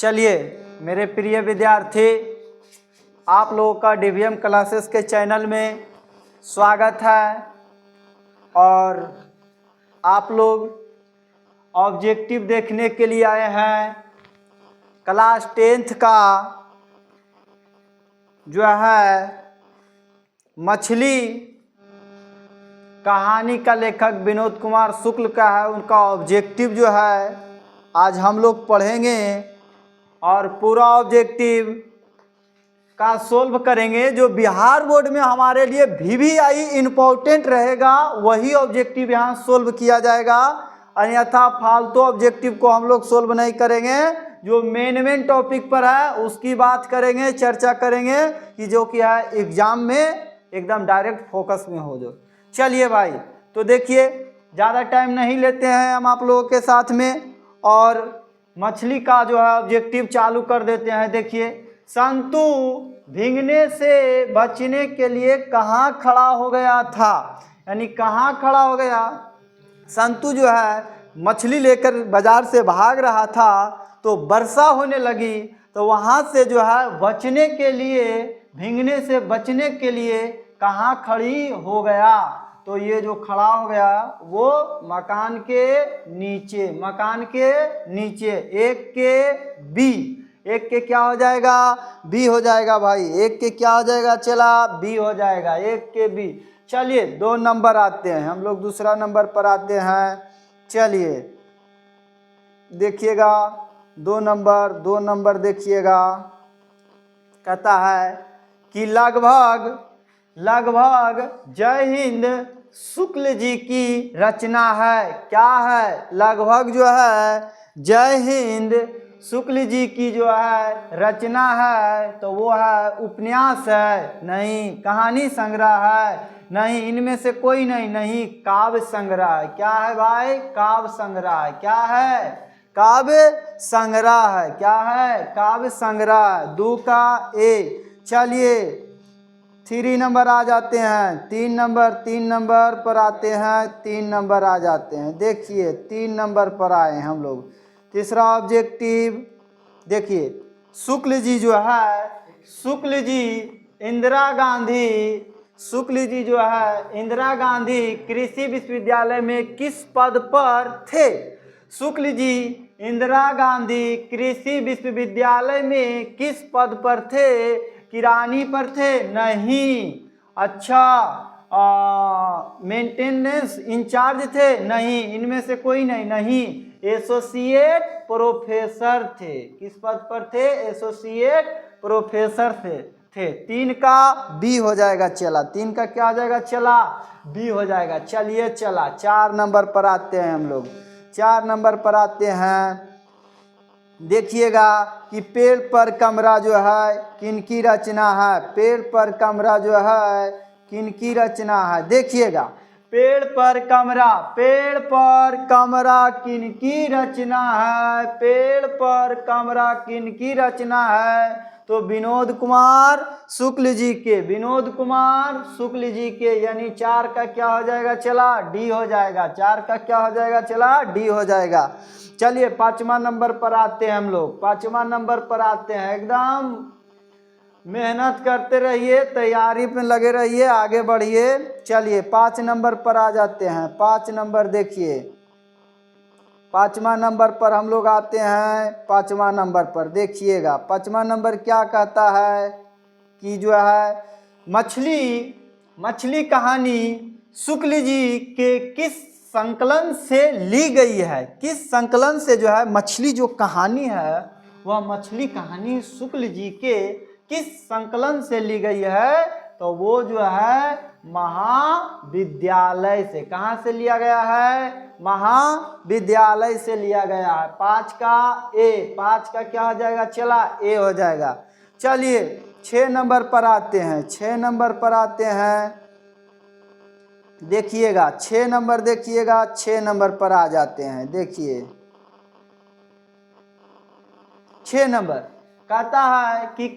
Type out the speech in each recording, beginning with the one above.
चलिए मेरे प्रिय विद्यार्थी, आप लोगों का डीवीएम क्लासेस के चैनल में स्वागत है। और आप लोग ऑब्जेक्टिव देखने के लिए आए हैं। क्लास 10th का जो है मछली कहानी का लेखक विनोद कुमार शुक्ल का है, उनका ऑब्जेक्टिव जो है आज हम लोग पढ़ेंगे और पूरा ऑब्जेक्टिव का सोल्व करेंगे। जो बिहार बोर्ड में हमारे लिए VVI इम्पोर्टेंट रहेगा वही ऑब्जेक्टिव यहाँ सोल्व किया जाएगा, अन्यथा फालतू ऑब्जेक्टिव को हम लोग सोल्व नहीं करेंगे। जो मेन टॉपिक पर है उसकी बात करेंगे, चर्चा करेंगे कि जो कि है एग्जाम में एकदम डायरेक्ट फोकस में हो जो। चलिए भाई, तो देखिए ज़्यादा टाइम नहीं लेते हैं हम आप लोगों के साथ में और मछली का जो है ऑब्जेक्टिव चालू कर देते हैं। देखिए, संतु भीगने से बचने के लिए कहाँ खड़ा हो गया था, यानी कहाँ खड़ा हो गया। संतु जो है मछली लेकर बाजार से भाग रहा था तो वर्षा होने लगी, तो वहाँ से जो है बचने के लिए, भीगने से बचने के लिए कहाँ खड़ी हो गया। तो ये जो खड़ा हो गया वो मकान के नीचे, मकान के नीचे। एक के बी, एक के क्या हो जाएगा, बी हो जाएगा भाई। एक के क्या हो जाएगा, चला बी हो जाएगा, एक के बी। चलिए 2 नंबर आते हैं, हम लोग दूसरा नंबर पर आते हैं। चलिए देखिएगा 2 नंबर देखिएगा। कहता है कि लगभग जय हिंद शुक्ल जी की रचना है। क्या है, लगभग जो है जय हिंद शुक्ल जी की जो है रचना है, तो वो है उपन्यास है, नहीं कहानी संग्रह है, नहीं इनमें से कोई नहीं काव्य संग्रह है। क्या है भाई, काव्य संग्रह है। क्या है, काव्य संग्रह है। क्या है, काव्य संग्रह। 2 का ए। चलिए 3 नंबर आ जाते हैं, 3 नंबर पर आते हैं, 3 नंबर आ जाते हैं। देखिए 3 नंबर पर आए हम लोग। तीसरा ऑब्जेक्टिव देखिए, शुक्ल जी जो है, शुक्ल जी जो है इंदिरा गांधी कृषि विश्वविद्यालय में किस पद पर थे। शुक्ल जी इंदिरा गांधी कृषि विश्वविद्यालय में किस पद पर थे, किरानी पर थे, नहीं। अच्छा, मेंटेनेंस इंचार्ज थे, नहीं इनमें से कोई नहीं। एसोसिएट प्रोफेसर थे। किस पद पर थे, एसोसिएट प्रोफेसर थे। 3 का बी हो जाएगा, चला 3 का क्या हो जाएगा, चला बी हो जाएगा। चलिए चला 4 नंबर पर आते हैं हम लोग। 4 नंबर पर आते हैं। देखिएगा कि पेड़ पर कमरा जो है किनकी रचना है, पेड़ पर कमरा जो है किनकी रचना है। देखिएगा पेड़ पर कमरा किनकी रचना है, पेड़ पर कमरा किनकी रचना है, तो विनोद कुमार शुक्ल जी के, विनोद कुमार शुक्ल जी के। यानी 4 का क्या हो जाएगा, चला डी हो जाएगा। 4 का क्या हो जाएगा, चला डी हो जाएगा। चलिए 5वां नंबर पर आते हैं हम लोग। 5वां नंबर पर आते हैं। एकदम मेहनत करते रहिए, तैयारी में लगे रहिए, आगे बढ़िए। चलिए 5 नंबर पर आ जाते हैं। 5 नंबर देखिए, 5वां नंबर पर हम लोग आते हैं। 5वां नंबर पर देखिएगा, 5वां नंबर क्या कहता है कि जो है मछली कहानी शुक्ल जी के किस संकलन से ली गई है। किस संकलन से जो है मछली जो कहानी है वह मछली कहानी शुक्ल जी के किस संकलन से ली गई है, तो वो जो है महाविद्यालय से। कहाँ से लिया गया है, महाविद्यालय से लिया गया है। 5 का ए, 5 का क्या हो जाएगा, चला ए हो जाएगा। चलिए 6 नंबर पर आते हैं। 6 नंबर पर आते हैं। देखिएगा 6 नंबर देखिएगा, 6 नंबर पर आ जाते हैं। देखिए 6 नंबर कहता है कि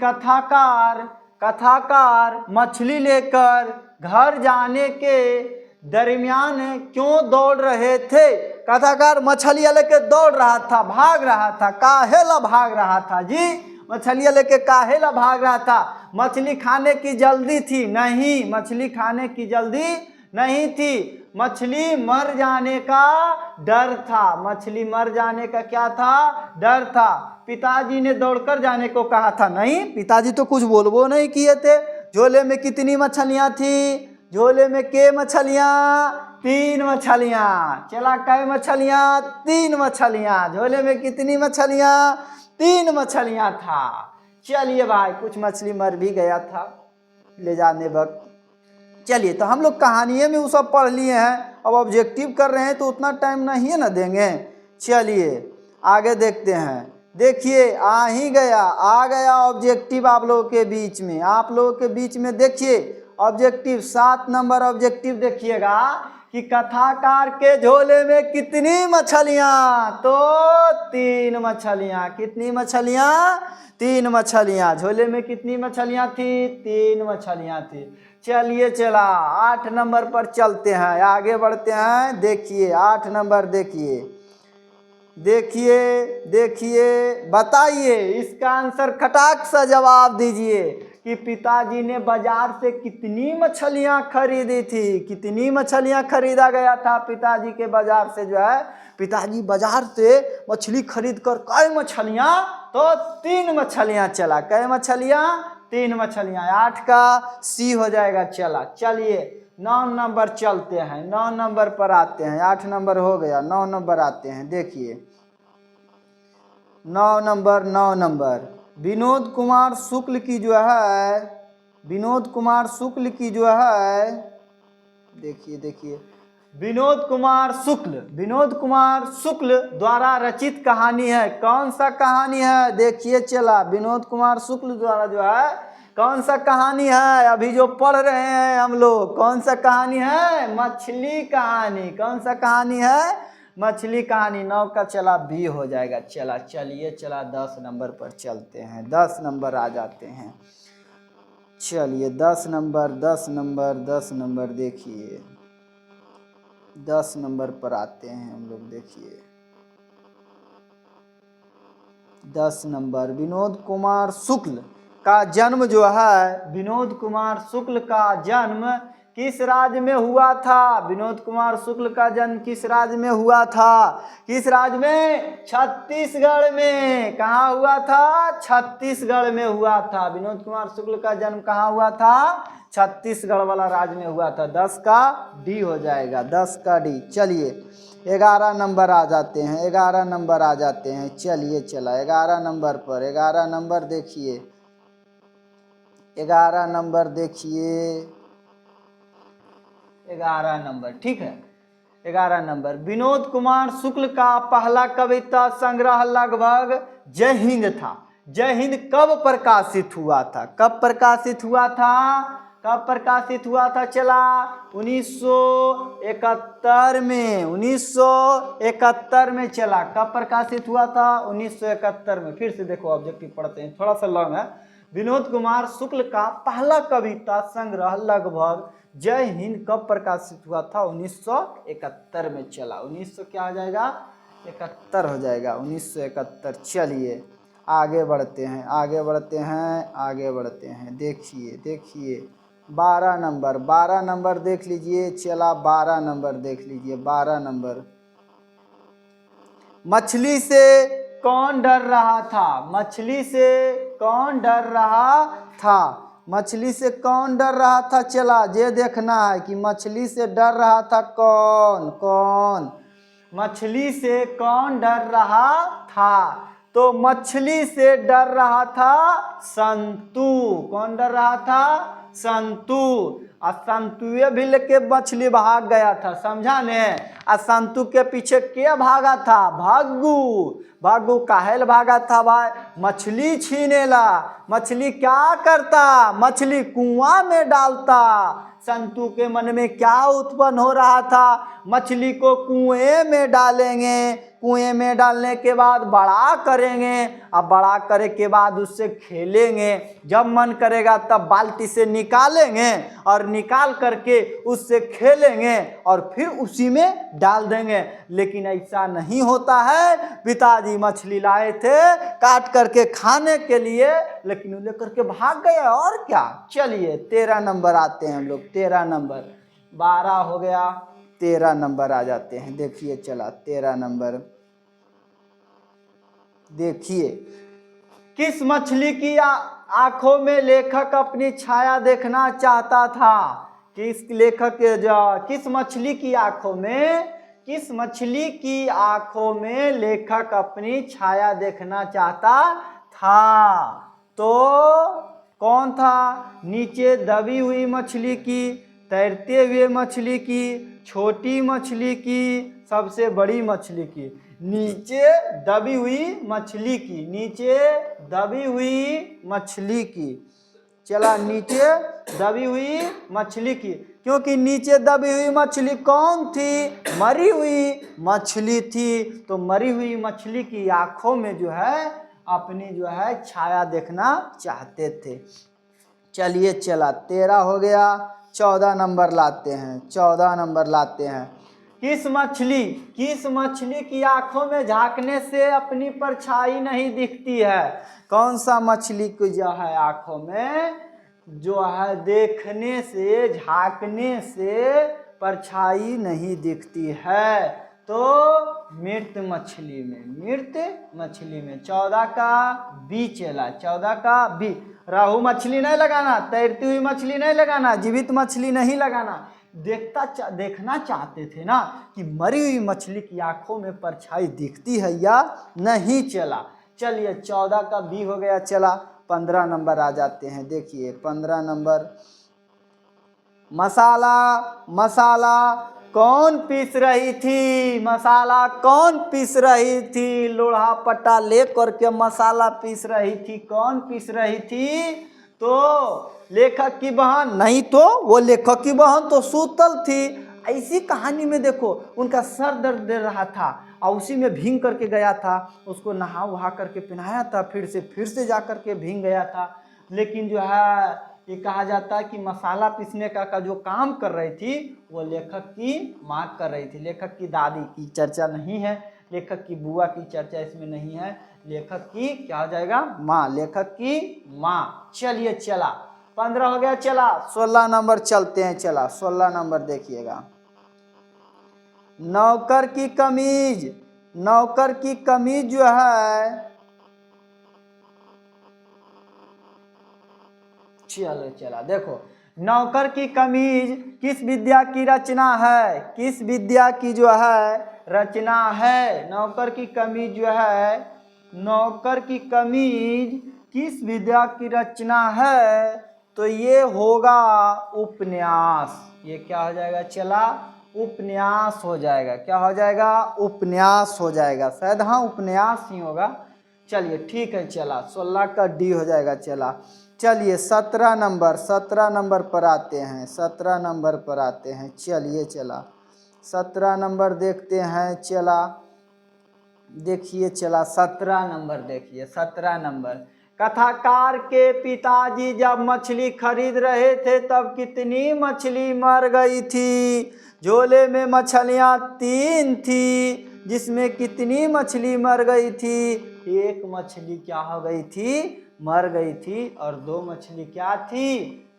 कथाकार मछली लेकर घर जाने के दरमियान क्यों दौड़ रहे थे। कथाकार मछलियाँ लेके दौड़ रहा था, भाग रहा था। काहेला भाग रहा था जी? मछलियाँ लेके काहेला भाग रहा था? मछली खाने की जल्दी थी? नहीं, मछली खाने की जल्दी नहीं थी। मछली मर जाने का डर था। मछली मर जाने का क्या था? डर था। पिताजी ने दौड़कर जाने को कहा था। नहीं, पिताजी तो कुछ बोलबो नहीं किए थे। झोले में कितनी मछलियाँ थी? झोले में के मछलियाँ? 3 मछलियाँ। चला कै मछलियाँ? 3 मछलियाँ। झोले में कितनी मछलियाँ? 3 मछलियाँ था। चलिए भाई, कुछ मछली मर भी गया था ले जाने वक्त। चलिए, तो हम लोग कहानियों में वो सब पढ़ लिए हैं, अब ऑब्जेक्टिव कर रहे हैं तो उतना टाइम नहीं है ना देंगे। चलिए आगे देखते हैं। देखिए आ गया ऑब्जेक्टिव आप लोगों के बीच में। आप लोगों के बीच में देखिए ऑब्जेक्टिव 7 नंबर ऑब्जेक्टिव देखिएगा कि कथाकार के झोले में कितनी मछलियाँ? तो 3 मछलियाँ। कितनी मछलियाँ? 3 मछलियाँ। झोले में कितनी मछलियाँ थी? 3 मछलियाँ थी। चलिए चला 8 नंबर पर चलते हैं, आगे बढ़ते हैं। देखिए 8 नंबर देखिए बताइए, इसका आंसर खटाक सा जवाब दीजिए कि पिताजी ने बाजार से कितनी मछलियाँ खरीदी थी? कितनी मछलियाँ खरीदा गया था पिताजी के बाजार से? जो है पिताजी बाजार से मछली खरीद कर कै मछलियाँ? तो 3 मछलियाँ। चला कै मछलियाँ? 3 मछलियाँ। 8 का सी हो जाएगा। चला चलिए 9 नंबर चलते हैं, 9 नंबर पर आते हैं। 8 नंबर हो गया, 9 नंबर आते हैं। देखिए 9 नंबर विनोद कुमार शुक्ल की जो है, विनोद कुमार शुक्ल की जो है, देखिए विनोद कुमार शुक्ल द्वारा रचित कहानी है। कौन सा कहानी है? देखिए चला विनोद कुमार शुक्ल द्वारा जो है कौन सा कहानी है? अभी जो पढ़ रहे हैं हम लोग, कौन सा कहानी है? मछली कहानी। कौन सा कहानी है? मछली कहानी। 9 का चला बी हो जाएगा। चलिए 10 नंबर पर चलते हैं। 10 नंबर आ जाते हैं। चलिए 10 नंबर देखिए 10 नंबर पर आते हैं हम लोग। देखिए 10 नंबर विनोद कुमार शुक्ल का जन्म जो है, विनोद कुमार शुक्ल का जन्म किस राज्य में हुआ था? विनोद कुमार शुक्ल का जन्म किस राज्य में हुआ था? किस राज्य में? छत्तीसगढ़ में। कहाँ हुआ था? छत्तीसगढ़ में हुआ था। विनोद कुमार शुक्ल का जन्म कहाँ हुआ था? छत्तीसगढ़ वाला राज्य में हुआ था। 10 का डी हो जाएगा। 10 का डी। चलिए 11 नंबर आ जाते हैं। 11 नंबर आ जाते हैं। चलिए चला 11 नंबर पर। 11 नंबर देखिए 11 नंबर देखिए 11 नंबर। ठीक है 11 नंबर विनोद कुमार शुक्ल का पहला कविता संग्रह लगभग जय हिंद था। जय हिंद कब प्रकाशित हुआ था? कब प्रकाशित हुआ था? कब प्रकाशित हुआ था? चला 1971 में। 1971 में। चला कब प्रकाशित हुआ था? 1971 में। फिर से देखो ऑब्जेक्टिव पढ़ते हैं, थोड़ा सा लॉन्ग है। विनोद कुमार शुक्ल का पहला कविता संग्रह लगभग जय हिंद कब प्रकाशित हुआ था? 1971 में। चला 1900 क्या हो जाएगा? 71 हो जाएगा। 1971। चलिए आगे बढ़ते हैं। देखिए 12 नंबर देख लीजिए। चला 12 नंबर देख लीजिए। 12 नंबर मछली से कौन डर रहा था? मछली से कौन डर रहा था? मछली से कौन डर रहा था? चला ये देखना है कि मछली से डर रहा था कौन? मछली से कौन डर रहा था? तो मछली से डर रहा था संतू। कौन डर रहा था? संतू। और संतुए भी लेके मछली भाग गया था, समझा ने? और संतू के पीछे क्या भागा था? भग्गू काहेल भागा था भाई? मछली छीने ला। मछली क्या करता? मछली कुआं में डालता। संतू के मन में क्या उत्पन्न हो रहा था? मछली को कुएं में डालेंगे, कुएं में डालने के बाद बड़ा करेंगे, अब बड़ा करे के बाद उससे खेलेंगे, जब मन करेगा तब बाल्टी से निकालेंगे और निकाल करके उससे खेलेंगे और फिर उसी में डाल देंगे। लेकिन ऐसा नहीं होता है। पिताजी मछली लाए थे काट करके खाने के लिए, लेकिन वो लेकर के भाग गए और क्या। चलिए 13 नंबर आते हैं हम लोग, 13 नंबर, 12 हो गया, 13 नंबर आ जाते हैं। देखिए चला 13 नंबर, देखिए किस मछली की आंखों में लेखक अपनी छाया देखना चाहता था। किस लेखक किस मछली की आंखों में, किस मछली की आंखों में लेखक अपनी छाया देखना चाहता था। तो कौन था, नीचे दबी हुई मछली की, तैरते हुए मछली की, छोटी मछली की, सबसे बड़ी मछली की। नीचे दबी हुई मछली की, नीचे दबी हुई मछली की, चला नीचे दबी हुई मछली की, क्योंकि नीचे दबी हुई मछली कौन थी, मरी हुई मछली थी। तो मरी हुई मछली की आंखों में जो है अपनी जो है छाया देखना चाहते थे। चलिए चला 13 हो गया, 14 नंबर लाते हैं, 14 नंबर लाते हैं। किस मछली की आंखों में झांकने से अपनी परछाई नहीं दिखती है। कौन सा मछली को जो है आंखों में जो है देखने से, झांकने से परछाई नहीं दिखती है। तो मृत मछली में 14 का बी चला, 14 का बी। राहु मछली नहीं लगाना, तैरती हुई मछली नहीं लगाना, जीवित मछली नहीं लगाना। देखना चाहते थे ना कि मरी हुई मछली की आंखों में परछाई दिखती है या नहीं। चला चलिए 14 का बी हो गया। चला 15 नंबर आ जाते हैं। देखिए 15 नंबर, मसाला कौन पीस रही थी, मसाला कौन पीस रही थी। लोढ़ा पट्टा ले करके मसाला पीस रही थी, कौन पीस रही थी। तो लेखक की बहन, नहीं तो वो लेखक की बहन तो सूतल थी। ऐसी कहानी में देखो उनका सर दर्द दे रहा था और उसी में भींग करके गया था, उसको नहा वहा करके पहनाया था, फिर से जा करके भींग गया था। लेकिन जो है ये कहा जाता है कि मसाला पीसने का जो काम कर रही थी वो लेखक की माँ कर रही थी। लेखक की दादी की चर्चा नहीं है, लेखक की बुआ की चर्चा इसमें नहीं है, लेखक की क्या हो जाएगा, माँ, लेखक की माँ। चलिए चला 15 हो गया। चला 16 नंबर चलते हैं। चला 16 नंबर देखिएगा, नौकर की कमीज जो है, चलो चला देखो, नौकर की कमीज किस विद्या की रचना है, किस विद्या की जो है रचना है। नौकर की कमीज जो है, नौकर की कमीज किस विद्या की रचना है। तो ये होगा उपन्यास। ये क्या हो जाएगा, चला उपन्यास हो जाएगा। क्या हो जाएगा, उपन्यास हो जाएगा। शायद हाँ उपन्यास ही होगा। चलिए ठीक है। चला 16 का डी हो जाएगा। चला चलिए 17 नंबर पर आते हैं, 17 नंबर पर आते हैं। चलिए चला 17 नंबर देखते हैं। चला देखिए, चला 17 नंबर देखिए, 17 नंबर, कथाकार के पिताजी जब मछली खरीद रहे थे तब कितनी मछली मर गई थी। झोले में मछलियाँ 3 थी, जिसमें कितनी मछली मर गई थी। एक मछली क्या हो गई थी, मर गई थी, और 2 मछली क्या थी,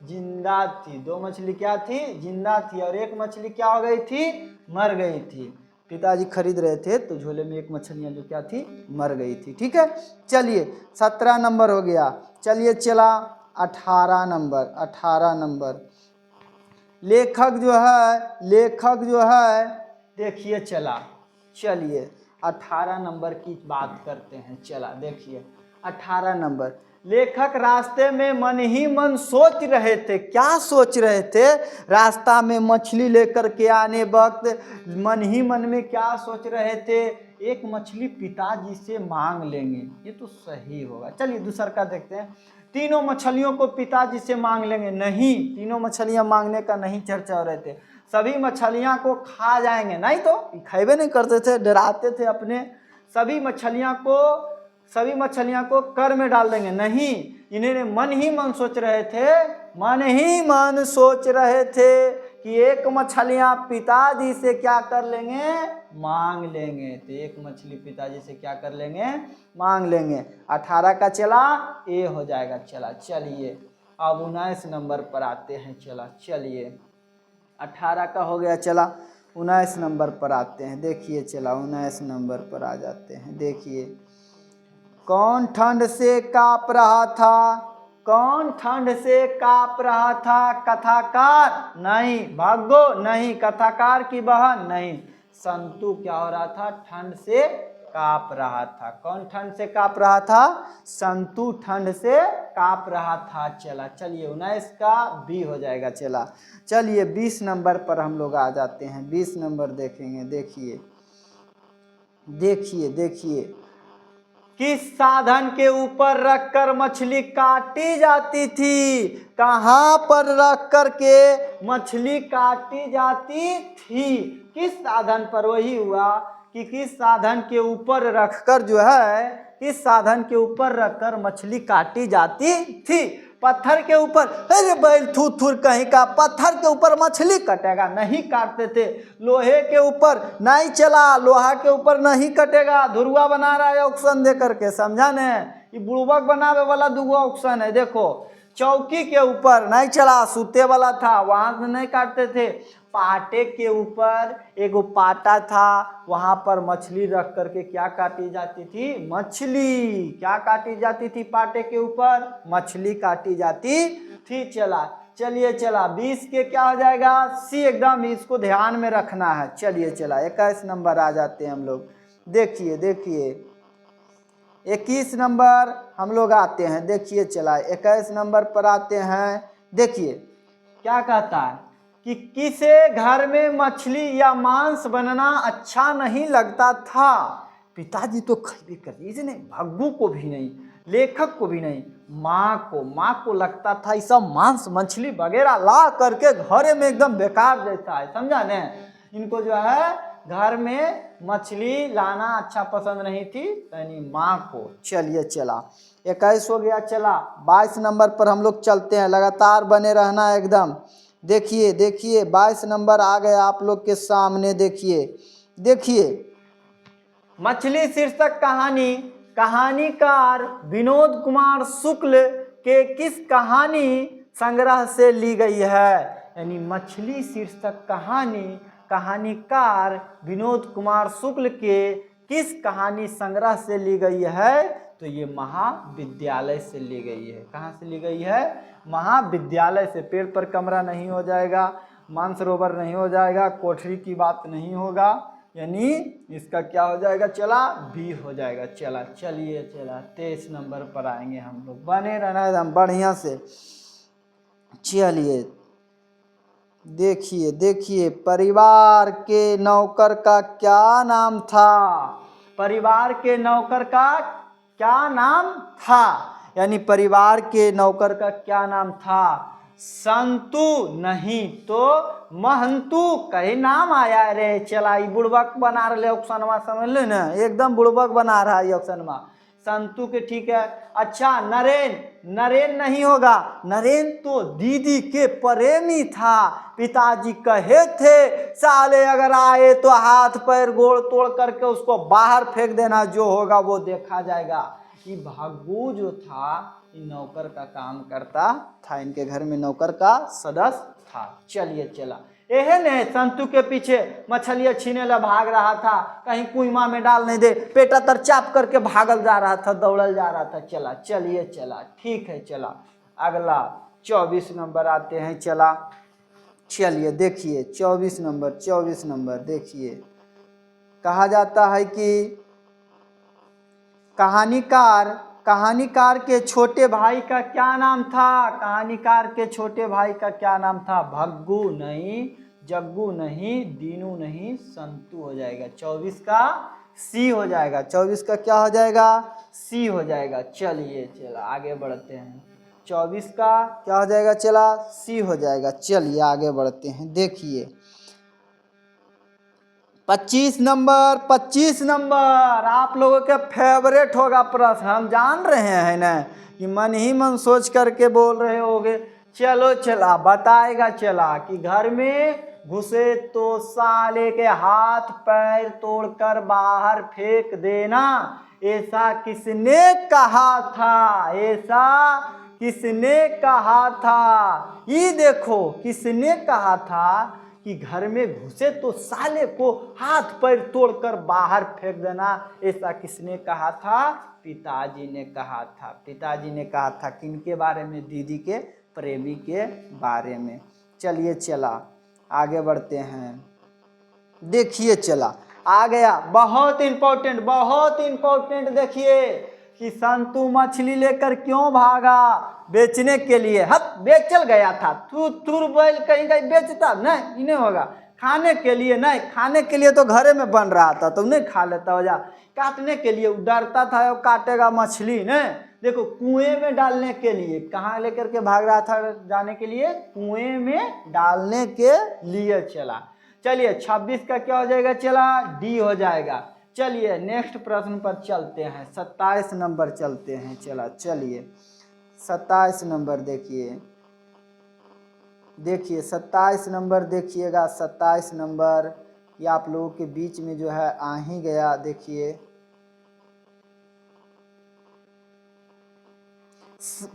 जिंदा थी। 2 मछली क्या थी, जिंदा थी, और एक मछली क्या हो गई थी, मर गई थी। पिताजी खरीद रहे थे तो झोले में एक मछलियाँ जो क्या थी, मर गई थी। ठीक है। चलिए 17 नंबर हो गया। चलिए चला 18 नंबर, लेखक जो है देखिए। चला चलिए 18 नंबर की बात करते हैं। चला देखिए 18 नंबर, लेखक रास्ते में मन ही मन सोच रहे थे। क्या सोच रहे थे, रास्ता में मछली लेकर के आने वक्त मन ही मन में क्या सोच रहे थे, एक मछली पिताजी से मांग लेंगे, ये तो सही होगा। चलिए दूसरा का देखते हैं, तीनों मछलियों को पिताजी से मांग लेंगे। नहीं, तीनों मछलियां मांगने का नहीं चर्चा हो रहे थे। सभी मछलियां को खा जाएंगे। नहीं तो खाए नहीं करते थे, डराते थे अपने, सभी मछलियां को कर में डाल देंगे। नहीं, इन्हें मन ही मन सोच रहे थे, मन ही मन सोच रहे थे कि एक मछलियां पिताजी से क्या कर लेंगे, मांग लेंगे। तो एक मछली पिताजी से क्या कर लेंगे, मांग लेंगे। 18 का चला ए हो जाएगा। चला चलिए अब 19 नंबर पर आते हैं। चला चलिए 18 का हो गया। चला 19 नंबर पर आते हैं। देखिए चला 19 नंबर पर आ जाते हैं। देखिए, कौन ठंड से काँप रहा था, कौन ठंड से काँप रहा था, कथाकार नहीं, भागो नहीं, कथाकार की बहन नहीं, संतु क्या हो रहा था, ठंड से काँप रहा था। कौन ठंड से काँप रहा था, संतु ठंड से काँप रहा था। चला चलिए 19 का बी हो जाएगा। चला चलिए 20 नंबर पर हम लोग आ जाते हैं। 20 नंबर देखेंगे। देखिए देखिए देखिए, किस साधन के ऊपर रखकर मछली काटी जाती थी, कहाँ पर रख कर के मछली काटी जाती थी, किस साधन पर। वही हुआ कि किस साधन के ऊपर रखकर जो है, किस साधन के ऊपर रखकर मछली काटी जाती थी। पत्थर के ऊपर, अरे बैल थूर कहीं का, पत्थर के ऊपर मछली कटेगा, नहीं काटते थे। लोहे के ऊपर नहीं चला, लोहा के ऊपर नहीं कटेगा। धुरुआ बना रहा है ऑप्शन दे करके, समझा ने, ये बुड़बक बनावे वाला दूगो ऑप्शन है। देखो, चौकी के ऊपर नहीं चला, सूते वाला था, वहां से नहीं काटते थे। पाटे के ऊपर एगो पाटा था, वहां पर मछली रख करके क्या काटी जाती थी, मछली क्या काटी जाती थी, पाटे के ऊपर मछली काटी जाती थी। चला चलिए चला 20 के क्या हो जाएगा, सी, एकदम इसको ध्यान में रखना है। चलिए चला 21 नंबर आ जाते हैं हम लोग। देखिए देखिए 21 नंबर हम लोग आते हैं। देखिए चला 21 नंबर पर आते हैं। देखिए क्या कहता है कि किसे घर में मछली या मांस बनना अच्छा नहीं लगता था। पिताजी तो खरीद कर दीजिए, नहीं भग्गू को भी नहीं, लेखक को भी नहीं, माँ को लगता था ये सब मांस मछली वगैरह ला करके घर में एकदम बेकार जैसा है, समझा ने। इनको जो है घर में मछली लाना अच्छा पसंद नहीं थी, यानी माँ को। चलिए चला 21 हो गया। चला 22 नंबर पर हम लोग चलते हैं, लगातार बने रहना एकदम। देखिए देखिए 22 नंबर आ गए आप लोग के सामने। देखिए देखिए, मछली शीर्षक कहानी कहानीकार विनोद कुमार शुक्ल के किस कहानी संग्रह से ली गई है। यानी मछली शीर्षक कहानी कहानीकार विनोद कुमार शुक्ल के किस कहानी संग्रह से ली गई है, तो ये महाविद्यालय से ली गई है। कहाँ से ली गई है, महाविद्यालय से। पेड़ पर कमरा नहीं हो जाएगा, मानसरोवर नहीं हो जाएगा, कोठरी की बात नहीं होगा, यानी इसका क्या हो जाएगा, चला बी हो जाएगा। चला चलिए चला 23 नंबर पर आएंगे हम लोग, बने रहना एकदम बढ़िया से। चलिए देखिए देखिए, परिवार के नौकर का क्या नाम था, परिवार के नौकर का क्या नाम था, यानी परिवार के नौकर का क्या नाम था, संतु नहीं तो महंतु, कहीं नाम आया रे। चला ये बुड़बक बना रहे ऑप्शनवा, समझ ले ना, एकदम बुड़बक बना रहा है ऑप्शनवा। संतु के ठीक है। अच्छा नरेन, नरेन नहीं होगा, नरेन तो दीदी के प्रेमी था। पिताजी कहे थे साले अगर आए तो हाथ पैर गोड़ तोड़ करके उसको बाहर फेंक देना, जो होगा वो देखा जाएगा। ये भागू जो था इन नौकर का काम करता था, इनके घर में नौकर का सदस्य था। चलिए चला एहन है, संतु के पीछे मछलियां छीने ला भाग रहा था, कहीं कुइमा में डाल नहीं दे, पेटा तर चाप करके भागल जा रहा था, दौड़ल जा रहा था। चला चलिए चला ठीक है। चला अगला 24 नंबर आते हैं। चला चलिए देखिए 24 नंबर देखिए, कहा जाता है कि कहानीकार के छोटे भाई का क्या नाम था, कहानीकार के छोटे भाई का क्या नाम था, भग्गू नहीं, जग्गू नहीं, दीनू नहीं, संतु हो जाएगा। 24 का सी हो जाएगा। 24 का क्या हो जाएगा, सी हो जाएगा। चलिए चला आगे बढ़ते हैं। 24 का क्या हो जाएगा, चला सी हो जाएगा। चलिए आगे बढ़ते हैं। देखिए 25 नंबर आप लोगों के फेवरेट होगा प्रश्न, हम जान रहे हैं ना कि मन ही मन सोच करके बोल रहे होगे। चलो चला बताएगा चला कि घर में घुसे तो साले के हाथ पैर तोड़कर बाहर फेंक देना, ऐसा किसने कहा था, ऐसा किसने कहा था। ये देखो किसने कहा था कि घर में घुसे तो साले को हाथ पैर तोड़कर बाहर फेंक देना, ऐसा किसने कहा था। पिताजी ने कहा था। पिताजी ने कहा था किनके बारे में, दीदी के प्रेमी के बारे में। चलिए चला आगे बढ़ते हैं। देखिए चला आ गया बहुत इंपॉर्टेंट देखिए कि संतू मछली लेकर क्यों भागा, बेचने के लिए। हट बेचल गया था, तू बैल कहीं कहीं बेचता नहीं, नहीं होगा। खाने के लिए नहीं, खाने के लिए तो घरे में बन रहा था तो नहीं खा लेता हो जा। काटने के लिए डरता था वो काटेगा मछली ने। देखो कुएं में डालने के लिए, कहाँ लेकर के भाग रहा था जाने के लिए, कुएं में डालने के लिए चला। चलिए 26 का क्या हो जाएगा चला, डी हो जाएगा। चलिए नेक्स्ट प्रश्न पर चलते हैं, 27 नंबर चलते हैं चला। चलिए 27 नंबर देखिए 27 नंबर देखिएगा। 27 नंबर ये आप लोगों के बीच में जो है आ ही गया। देखिए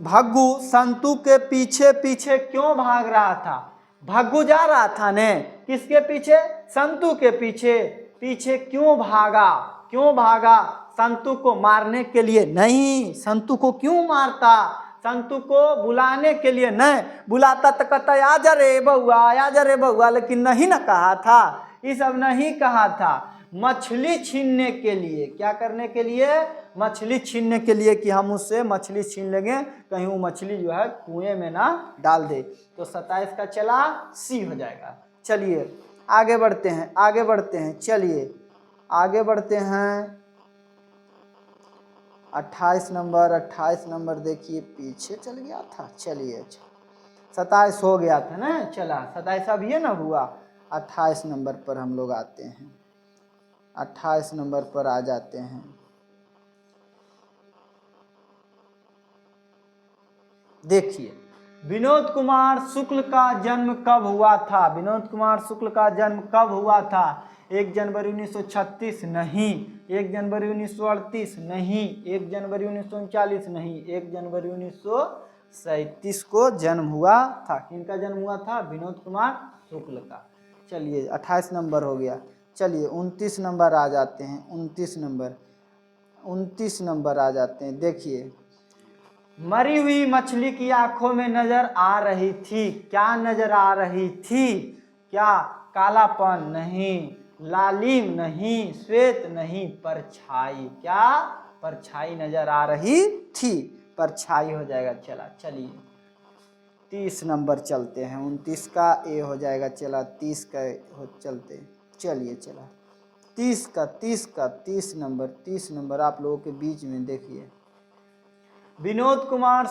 भग्गू संतू के पीछे पीछे क्यों भाग रहा था। भग्गू जा रहा था ने किसके पीछे, संतू के पीछे। पीछे क्यों भागा, क्यों भागा, संतू को मारने के लिए नहीं। संतू को क्यों मारता, संतू को बुलाने के लिए नहीं। बुलाता तो कहता आ जा रे बउआ, आ जा रे बउआ, लेकिन नहीं ना कहा था, ये सब नहीं कहा था। मछली छीनने के लिए, क्या करने के लिए, मछली छीनने के लिए कि हम उससे मछली छीन लेंगे, कहीं वो मछली जो है कुएं में ना डाल दे। तो 27 का चला सी हो जाएगा। चलिए आगे बढ़ते हैं, आगे बढ़ते हैं। चलिए आगे बढ़ते हैं 28 नंबर। 28 नंबर देखिए पीछे चल गया था। चलिए 27 हो गया था ना, चला 27 अब ये ना हुआ। 28 नंबर पर हम लोग आते हैं, 28 नंबर पर आ जाते हैं। देखिए विनोद कुमार शुक्ल का जन्म कब हुआ था। विनोद कुमार शुक्ल का जन्म कब हुआ था। 1 जनवरी 1936 नहीं, 1 जनवरी 1938 नहीं, 1 जनवरी 1939 नहीं, 1 जनवरी 1937 को जन्म हुआ था। किनका जन्म हुआ था, विनोद कुमार शुक्ल का। चलिए 28 नंबर हो गया। चलिए 29 नंबर आ जाते हैं। 29 नंबर आ जाते हैं। देखिए मरी हुई मछली की आंखों में नजर आ रही थी, क्या नजर आ रही थी, क्या, कालापन नहीं, लालिम नहीं, श्वेत नहीं, परछाई। क्या, परछाई नजर आ रही थी, परछाई हो जाएगा। चला चलिए 30 नंबर चलते हैं। 29 का ए हो जाएगा। चला 30 का हो चलते। चलिए चला 30 नंबर आप लोगों के बीच में देखिए। विनोद कुमार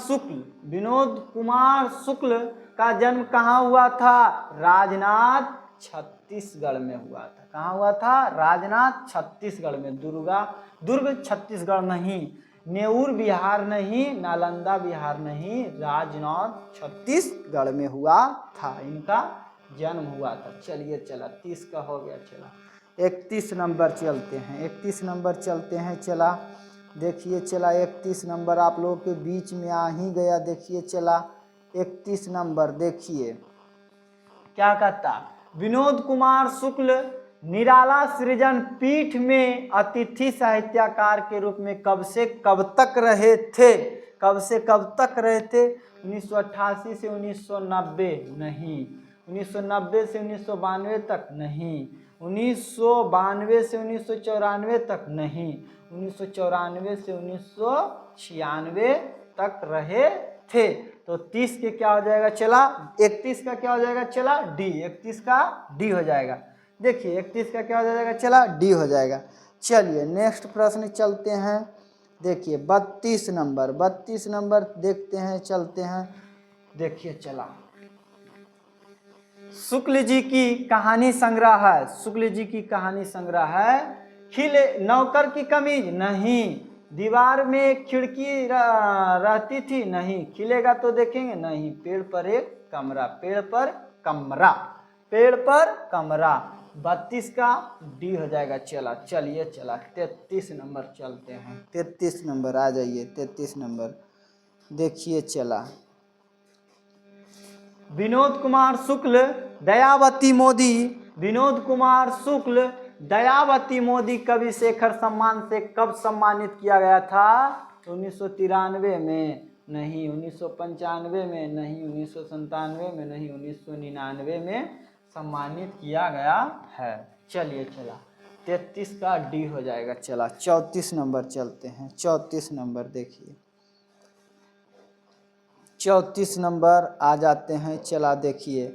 शुक्ल का जन्म कहाँ हुआ था, राजनाथ छत्तीसगढ़ में हुआ था। कहाँ हुआ था, राजनाथ छत्तीसगढ़ में। दुर्ग छत्तीसगढ़ नहीं, नेऊर बिहार नहीं, नालंदा बिहार नहीं, राजनाथ छत्तीसगढ़ में हुआ था, इनका जन्म हुआ था। चलिए चला 30 का हो गया। चला 31 नंबर चलते हैं। 31 नंबर चलते हैं। चला देखिए चला 31 नंबर आप लोगों के बीच में आ ही गया। देखिए चला 31 नंबर देखिए क्या कहता, विनोद कुमार शुक्ल निराला सृजन पीठ में अतिथि साहित्यकार के रूप में कब से कब तक रहे थे। कब से कब तक रहे थे, 1988 से 1990 नहीं, 1990 से 1992 तक नहीं, 1992 से 1994 तक नहीं, 1994 से 1996 तक रहे थे। तो 30 के क्या हो जाएगा चला, 31 का क्या हो जाएगा चला, डी। 31 का डी हो जाएगा। देखिए 31 का क्या हो जाएगा चला, डी हो जाएगा। चलिए नेक्स्ट प्रश्न चलते हैं। देखिए 32 नंबर देखते हैं, चलते हैं। देखिए चला शुक्ल जी की कहानी संग्रह है, शुक्ल जी की कहानी संग्रह है। खिले नौकर की कमीज नहीं, दीवार में एक खिड़की रहती थी नहीं, खिलेगा तो देखेंगे नहीं, पेड़ पर एक कमरा, पेड़ पर कमरा, पेड़ पर कमरा। 32 का डी हो जाएगा। चलिए 33 नंबर चलते हैं। 33 नंबर आ जाइए। 33 नंबर देखिए चला। विनोद कुमार शुक्ल दयावती मोदी, विनोद कुमार शुक्ल दयावती मोदी कवि शेखर सम्मान से कब सम्मानित किया गया था? 1993 में नहीं, 1995 में नहीं, 1997 में नहीं, 1999 में सम्मानित किया गया है। चलिए चला 33 का डी हो जाएगा। चला 34 नंबर चलते हैं। 34 नंबर देखिए, 34 नंबर आ जाते हैं। चला देखिए,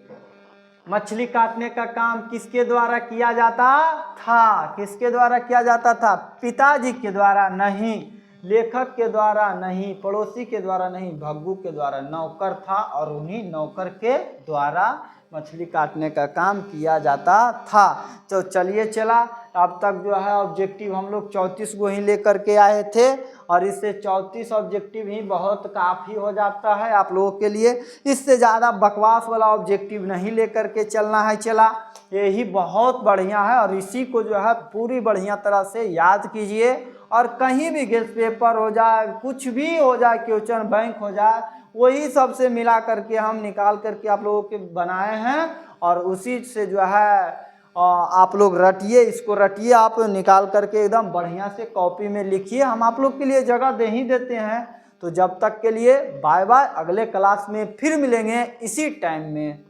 मछली काटने का काम किसके द्वारा किया जाता था? किसके द्वारा किया जाता था? पिताजी के द्वारा नहीं, लेखक के द्वारा नहीं, पड़ोसी के द्वारा नहीं, भग्गू के द्वारा। नौकर था और उन्हीं नौकर के द्वारा मछली काटने का काम किया जाता था। तो चलिए चला, अब तक जो है ऑब्जेक्टिव हम लोग 34 को ही लेकर के आए थे और इससे 34 ऑब्जेक्टिव ही बहुत काफ़ी हो जाता है आप लोगों के लिए। इससे ज़्यादा बकवास वाला ऑब्जेक्टिव नहीं लेकर के चलना है। चला यही बहुत बढ़िया है और इसी को जो है पूरी बढ़िया तरह से याद कीजिए और कहीं भी गेस्ट पेपर हो जाए, कुछ भी हो जाए, क्वेश्चन बैंक हो जाए, वही सबसे मिला करके हम निकाल करके आप लोगों के बनाए हैं और उसी से जो है आप लोग रटिए, इसको रटिए, आप निकाल करके एकदम बढ़िया से कॉपी में लिखिए। हम आप लोग के लिए जगह दे ही देते हैं। तो जब तक के लिए बाय बाय, अगले क्लास में फिर मिलेंगे इसी टाइम में।